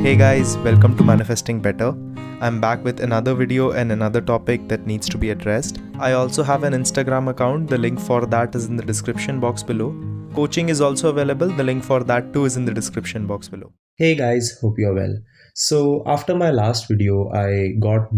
Hey guys, welcome to Manifesting Better. I'm back with another video and another topic that needs to be addressed. I also have an Instagram account, the link for that is in the description box below. Coaching is also available, the link for that too is in the description box below. Hey guys, hope you're well. So, after my last video, I got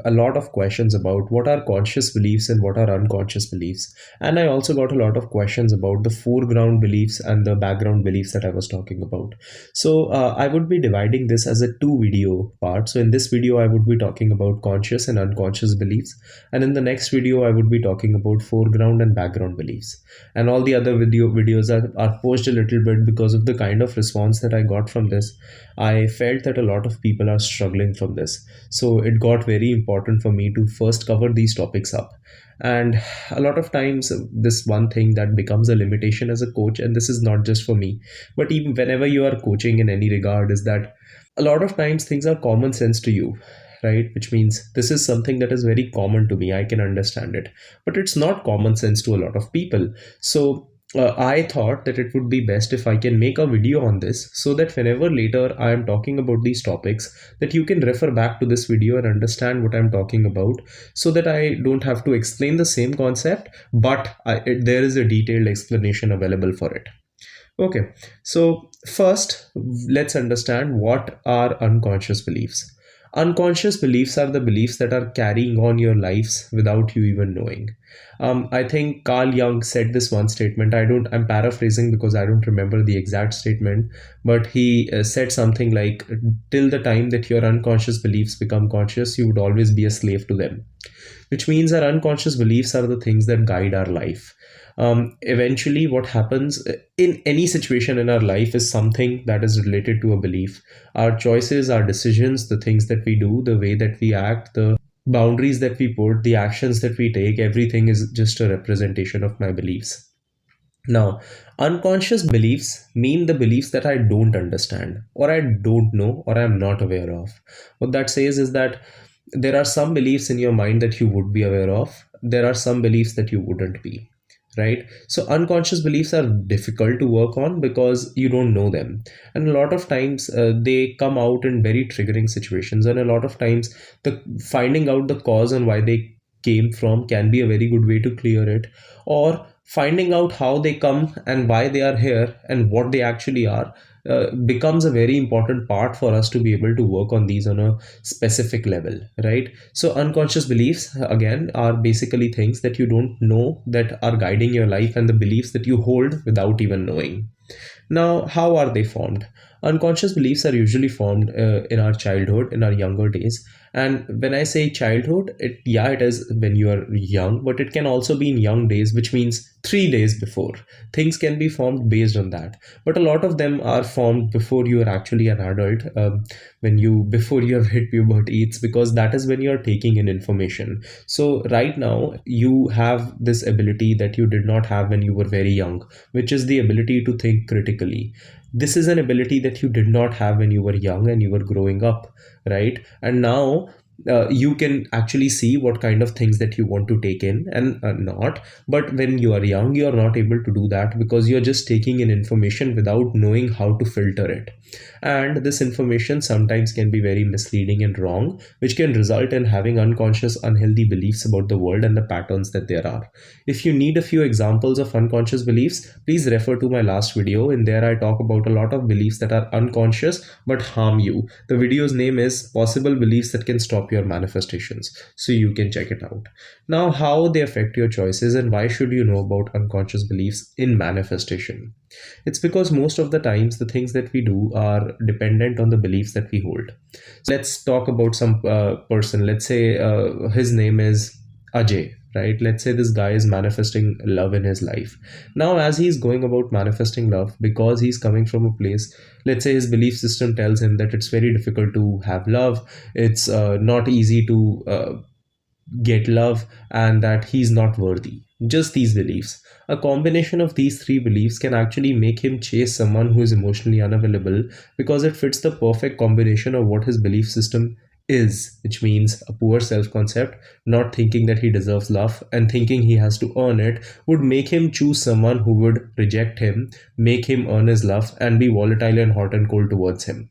a lot of questions about what are conscious beliefs and what are unconscious beliefs. And I also got a lot of questions about the foreground beliefs and the background beliefs that I was talking about. So, I would be dividing this as a two video part. So, in this video, I would be talking about conscious and unconscious beliefs. And in the next video, I would be talking about foreground and background beliefs. And all the other videos are paused a little bit because of the kind of response that I got from this. I felt that a lot of people are struggling from this. So it got very important for me to first cover these topics up. And a lot of times, this one thing that becomes a limitation as a coach, and this is not just for me, but even whenever you are coaching in any regard, is that a lot of times things are common sense to you, right? Which means this is something that is very common to me. I can understand it, but it's not common sense to a lot of people. So I thought that it would be best if I can make a video on this so that whenever later I am talking about these topics, that you can refer back to this video and understand what I'm talking about, so that I don't have to explain the same concept, but there is a detailed explanation available for it. Okay, so first, let's understand what are unconscious beliefs. Unconscious beliefs are the beliefs that are carrying on your lives without you even knowing. I think Carl Jung said this one statement. I'm paraphrasing because I don't remember the exact statement, but he said something like, till the time that your unconscious beliefs become conscious, you would always be a slave to them. Which means our unconscious beliefs are the things that guide our life. Eventually, what happens in any situation in our life is something that is related to a belief. Our choices, our decisions, the things that we do, the way that we act, the boundaries that we put, the actions that we take, everything is just a representation of my beliefs. Now, unconscious beliefs mean the beliefs that I don't understand, or I don't know, or I'm not aware of. What that says is that there are some beliefs in your mind that you would be aware of, there are some beliefs that you wouldn't be, right? So unconscious beliefs are difficult to work on because you don't know them, and a lot of times they come out in very triggering situations, and a lot of times the finding out the cause and why they came from can be a very good way to clear it, or finding out how they come and why they are here and what they actually are becomes a very important part for us to be able to work on these on a specific level, right? So unconscious beliefs again are basically things that you don't know that are guiding your life, and the beliefs that you hold without even knowing. Now, how are they formed? Unconscious beliefs are usually formed in our childhood, in our younger days. And when I say childhood, it is when you are young, but it can also be in young days, which means 3 days before. Things can be formed based on that, but a lot of them are formed before you are actually an adult. Before you have hit puberty, it's because that is when you are taking in information. So right now you have this ability that you did not have when you were very young, which is the ability to think critically. This is an ability that you did not have when you were young and you were growing up, right? And now you can actually see what kind of things that you want to take in and not. But when you are young, you are not able to do that because you're just taking in information without knowing how to filter it. And this information sometimes can be very misleading and wrong, which can result in having unconscious, unhealthy beliefs about the world and the patterns that there are. If you need a few examples of unconscious beliefs, please refer to my last video. In there, I talk about a lot of beliefs that are unconscious but harm you. The video's name is Possible Beliefs That Can Stop Your Manifestations, so you can check it out. Now, how they affect your choices and why should you know about unconscious beliefs in manifestation? It's because most of the times the things that we do are dependent on the beliefs that we hold. So let's talk about some person. Let's say his name is Ajay, right? Let's say this guy is manifesting love in his life. Now, as he's going about manifesting love, because he's coming from a place, let's say his belief system tells him that it's very difficult to have love, it's not easy to get love, and that he's not worthy. Just these beliefs. A combination of these three beliefs can actually make him chase someone who is emotionally unavailable because it fits the perfect combination of what his belief system is, which means a poor self concept, not thinking that he deserves love and thinking he has to earn it, would make him choose someone who would reject him, make him earn his love, and be volatile and hot and cold towards him.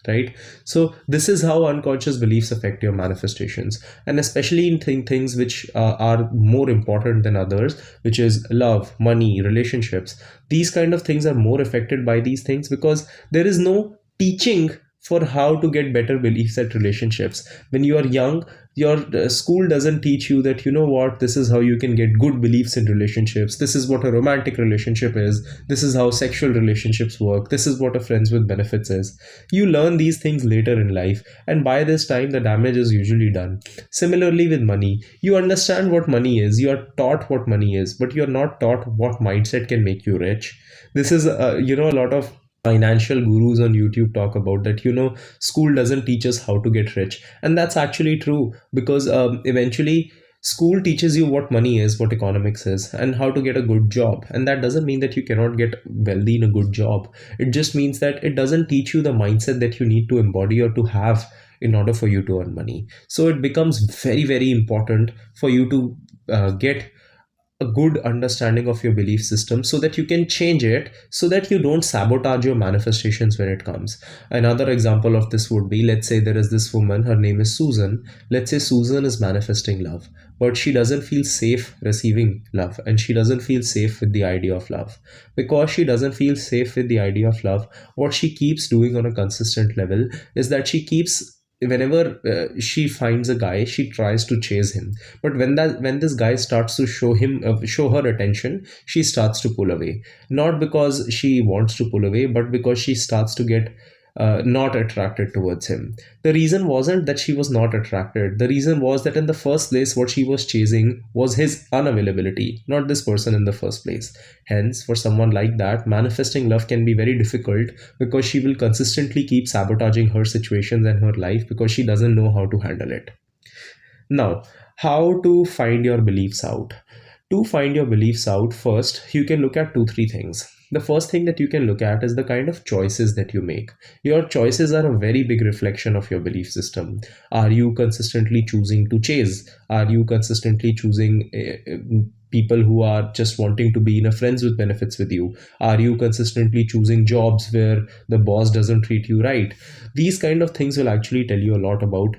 right? So this is how unconscious beliefs affect your manifestations, and especially in things which are more important than others, which is love, money, relationships. These kind of things are more affected by these things because there is no teaching for how to get better beliefs at relationships. When you are young, your school doesn't teach you that, you know what, this is how you can get good beliefs in relationships, this is what a romantic relationship is, this is how sexual relationships work, this is what a friends with benefits is. You learn these things later in life, and by this time the damage is usually done. Similarly with money, you understand what money is, you are taught what money is, but you're not taught what mindset can make you rich. This is a lot of financial gurus on YouTube talk about that, school doesn't teach us how to get rich. And that's actually true, because eventually school teaches you what money is, what economics is, and how to get a good job. And that doesn't mean that you cannot get wealthy in a good job. It just means that it doesn't teach you the mindset that you need to embody or to have in order for you to earn money. So it becomes very, very important for you to get a good understanding of your belief system so that you can change it, so that you don't sabotage your manifestations when it comes. Another example of this would be, let's say there is this woman, her name is Susan. Let's say Susan is manifesting love, but she doesn't feel safe receiving love, and she doesn't feel safe with the idea of love. Because she doesn't feel safe with the idea of love, what she keeps doing on a consistent level is that she keeps, whenever she finds a guy, she tries to chase him. But when this guy starts to show her attention, she starts to pull away. Not because she wants to pull away, but because she starts to get not attracted towards him. The reason wasn't that she was not attracted. The reason was that in the first place, what she was chasing was his unavailability, not this person in the first place. Hence, for someone like that, manifesting love can be very difficult, because she will consistently keep sabotaging her situations and her life because she doesn't know how to handle it. Now, how to find your beliefs out? To find your beliefs out, first, you can look at two, three things. The first thing that you can look at is the kind of choices that you make. Your choices are a very big reflection of your belief system. Are you consistently choosing to chase? Are you consistently choosing people who are just wanting to be in a friends with benefits with you? Are you consistently choosing jobs where the boss doesn't treat you right? These kind of things will actually tell you a lot about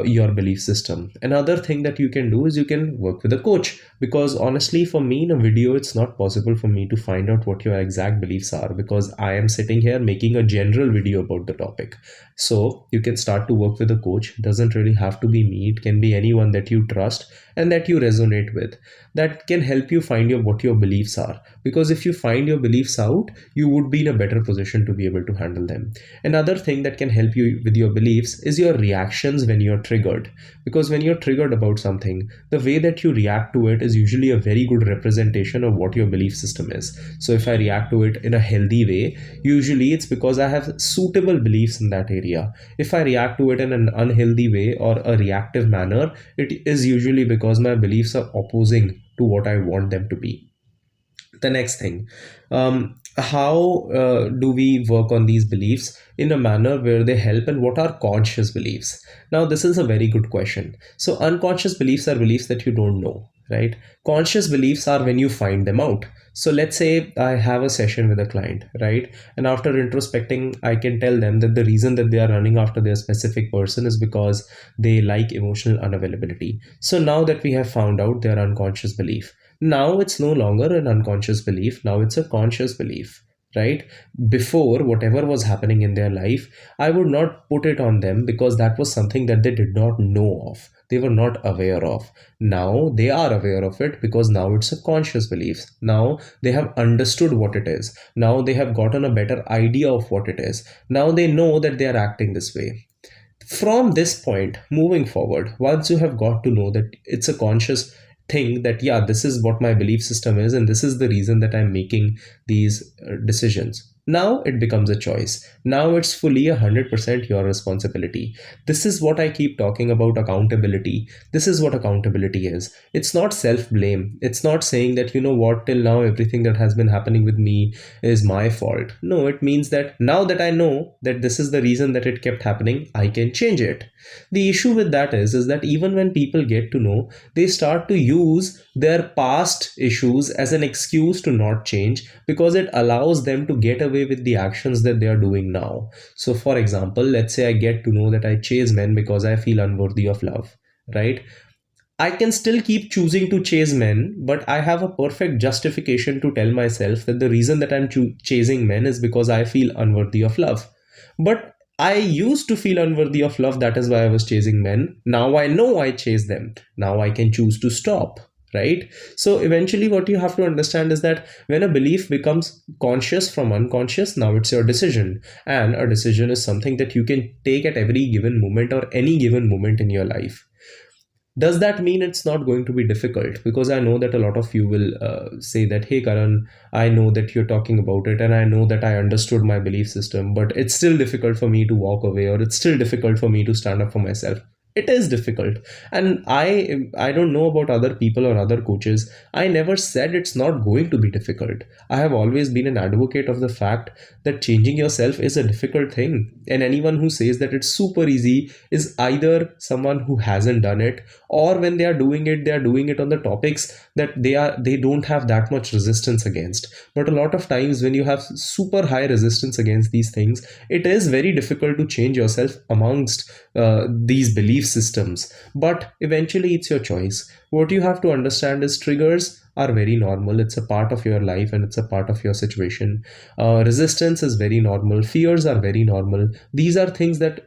your belief system. Another thing that you can do is you can work with a coach, because honestly, for me in a video, it's not possible for me to find out what your exact beliefs are, because I am sitting here making a general video about the topic. So you can start to work with a coach. It doesn't really have to be me. It can be anyone that you trust and that you resonate with, that can help you find what your beliefs are. Because if you find your beliefs out, you would be in a better position to be able to handle them. Another thing that can help you with your beliefs is your reactions when you're triggered. Because when you're triggered about something, the way that you react to it is usually a very good representation of what your belief system is. So if I react to it in a healthy way, usually it's because I have suitable beliefs in that area. If I react to it in an unhealthy way or a reactive manner, it is usually because my beliefs are opposing to what I want them to be. The next thing, how do we work on these beliefs in a manner where they help, and what are conscious beliefs? Now, this is a very good question. So unconscious beliefs are beliefs that you don't know, right? Conscious beliefs are when you find them out. So let's say I have a session with a client, right? And after introspecting, I can tell them that the reason that they are running after their specific person is because they like emotional unavailability. So now that we have found out their unconscious belief, now it's no longer an unconscious belief. Now it's a conscious belief, right? Before, whatever was happening in their life, I would not put it on them because that was something that they did not know of. They were not aware of. Now they are aware of it because now it's a conscious belief. Now they have understood what it is. Now they have gotten a better idea of what it is. Now they know that they are acting this way. From this point, moving forward, once you have got to know that it's a conscious thing, that yeah, this is what my belief system is and this is the reason that I'm making these decisions, now it becomes a choice. Now it's fully 100% your responsibility. This is what I keep talking about, accountability. This is what accountability is. It's not self-blame. It's not saying that, you know what, till now everything that has been happening with me is my fault. No, it means that now that I know that this is the reason that it kept happening, I can change it. The issue with that is that even when people get to know, they start to use their past issues as an excuse to not change, because it allows them to get away away with the actions that they are doing now. So for example, let's say I get to know that I chase men because I feel unworthy of love, right? I can still keep choosing to chase men, but I have a perfect justification to tell myself that the reason that I'm chasing men is because I feel unworthy of love. But I used to feel unworthy of love, that is why I was chasing men. Now I know I chase them. Now I can choose to stop, right? So eventually, what you have to understand is that when a belief becomes conscious from unconscious, now it's your decision. And a decision is something that you can take at every given moment or any given moment in your life. Does that mean it's not going to be difficult? Because I know that a lot of you will say that, hey Karan, I know that you're talking about it and I know that I understood my belief system, but it's still difficult for me to walk away, or it's still difficult for me to stand up for myself. It is difficult. And I don't know about other people or other coaches. I never said it's not going to be difficult. I have always been an advocate of the fact that changing yourself is a difficult thing. And anyone who says that it's super easy is either someone who hasn't done it, or when they are doing it on the topics that they don't have that much resistance against. But a lot of times when you have super high resistance against these things, it is very difficult to change yourself amongst these belief systems. But eventually it's your choice. What you have to understand is triggers are very normal. It's a part of your life and it's a part of your situation. Resistance is very normal. Fears are very normal. These are things that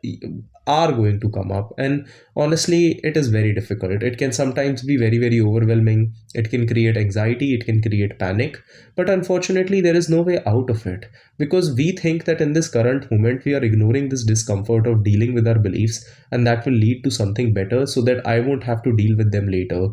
are going to come up, and honestly it is very difficult. It can sometimes be very, very overwhelming. It can create anxiety, it can create panic, but unfortunately there is no way out of it, because we think that in this current moment we are ignoring this discomfort of dealing with our beliefs, and that will lead to something better so that I won't have to deal with them later.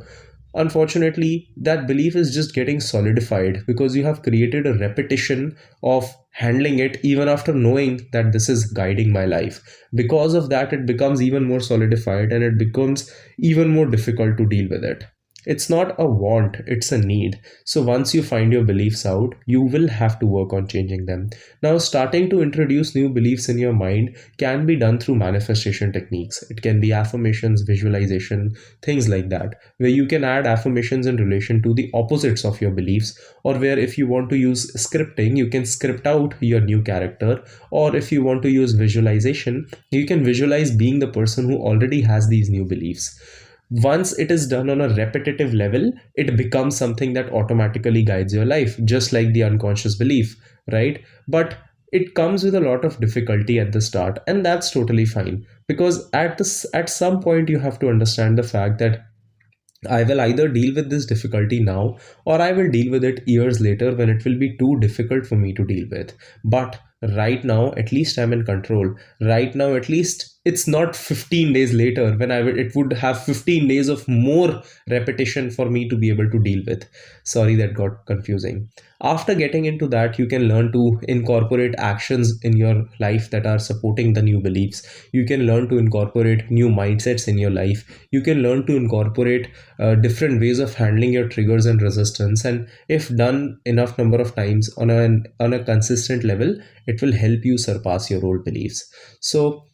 Unfortunately, that belief is just getting solidified because you have created a repetition of handling it even after knowing that this is guiding my life. Because of that, it becomes even more solidified and it becomes even more difficult to deal with it. It's not a want, it's a need. So once you find your beliefs out, you will have to work on changing them. Now, starting to introduce new beliefs in your mind can be done through manifestation techniques. It can be affirmations, visualization, things like that, where you can add affirmations in relation to the opposites of your beliefs, or where if you want to use scripting, you can script out your new character, or if you want to use visualization, you can visualize being the person who already has these new beliefs. Once it is done on a repetitive level, it becomes something that automatically guides your life, just like the unconscious belief, right? But it comes with a lot of difficulty at the start, and that's totally fine, because at some point you have to understand the fact that I will either deal with this difficulty now, or I will deal with it years later when it will be too difficult for me to deal with. But right now, at least I'm in control. Right now, at least it's not 15 days later when it would have 15 days of more repetition for me to be able to deal with. Sorry, that got confusing. After getting into that, you can learn to incorporate actions in your life that are supporting the new beliefs. You can learn to incorporate new mindsets in your life. You can learn to incorporate different ways of handling your triggers and resistance. And if done enough number of times on a consistent level, it will help you surpass your old beliefs. So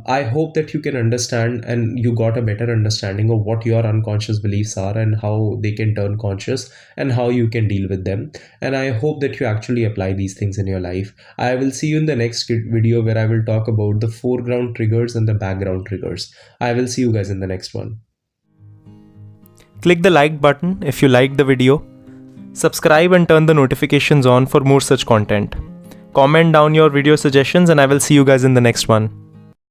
I hope that you can understand and you got a better understanding of what your unconscious beliefs are and how they can turn conscious and how you can deal with them. And I hope that you actually apply these things in your life. I will see you in the next video where I will talk about the foreground triggers and the background triggers. I will see you guys in the next one. Click the like button if you liked the video. Subscribe and turn the notifications on for more such content. Comment down your video suggestions and I will see you guys in the next one.